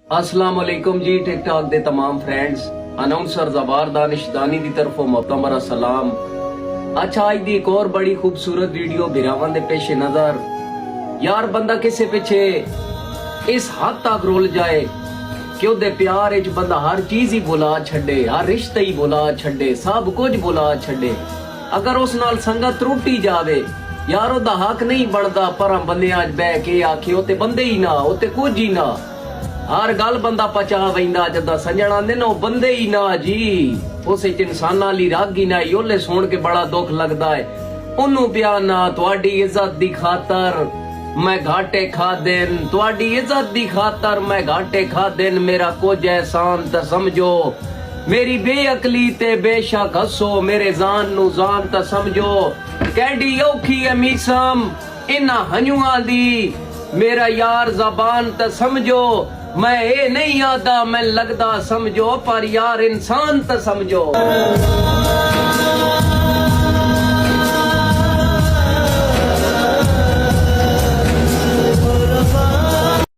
अस्सलाम वालेकुम जी। Tick talk they तमाम फ्रेंड्स, अनाउंसर जवार दानिशदानी दी तरफों मोहतरमा सलाम। अच्छा, आज दी एक और बड़ी खूबसूरत वीडियो बिरावन दे पेश नजर। यार बंदा किसे पिछे इस हद तक रुल जाए कि ओदे प्यार विच बंदा हर चीज ही भुला छड़े, हर रिश्ता ही भुला छड़े, सब कुछ भुला छड़े। अगर उस नाल संगत टूटी जावे यार ओदा हक नहीं बनदा, पर बंदे अज बह के आखे ओते बंदे ही ना, ओते कुछ ही ना। हर गल बंदा पचा वैंदा, जदा सजण आंदे ना बंदे ही ना जी। उस इंसाना ली रग ही ना, योले सुन के बड़ा दुख लगदा है। ओनू पिया ना तुहाडी इज्जत दी खातर मैं घाटे खा देन, तुहाडी इज्जत दी खातर मैं घाटे खा देन। मेरा कुछ एहसान त समझो, मेरी बेअकली ते बेशक हसो, मेरे जान नु जान त समझो। कैडी औखी है मीसम इना हंजुआ दी, मेरा यार जबान त समझो। मैं ये नहीं आता मैं लगदा समझो, पर यार इंसान त समझो।